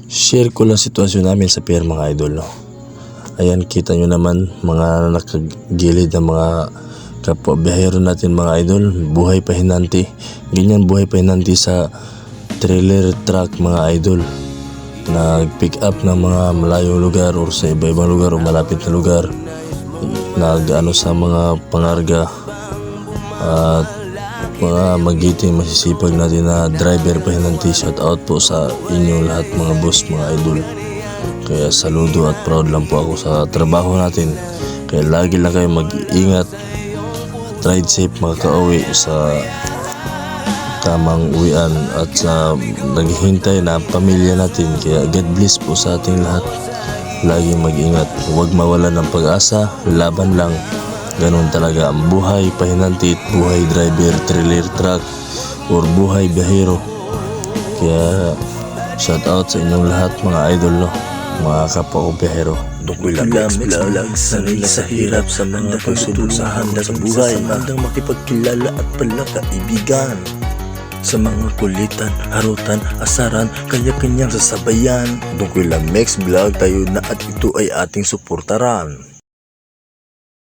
Share ko lang sitwasyon namin sa pier mga idol, no? Ayan, kita nyo naman mga nakagilid na mga kapwa biyahero natin mga idol. Buhay pahinanti. Ganyan buhay pahinanti sa trailer truck mga idol. Nag-pick up ng mga malayong lugar or sa iba-ibang lugar o malapit na lugar. Nag-ano sa mga pangarga at mga magiting masisipag natin na driver pahinanti. Shout out po sa inyo lahat mga boss mga idol. Kaya saludo at proud lang po ako sa trabaho natin. Kaya lagi lang kayo mag-iingat at ride safe makaka-uwi sa tamang uwian at sa naghihintay na pamilya natin. Kaya God bless po sa ating lahat. Lagi mag-ingat, huwag mawalan ng pag-asa, laban lang. Ganon talaga ang buhay pahinanti, buhay driver, trailer truck, or buhay biyahero. Kaya shout out sa inyong lahat mga idol, no? Mga kapwa ko biyahero. Lamig sanay sa hirap sa mga pagsudusahan sa buhay. Handang makipagkilala at palakaibigan. Sa mga kulitan, harutan, asaran, kanya-kanyang sasabayan. Tungkol lang Mex Vlog tayo na at ito ay ating suportaran.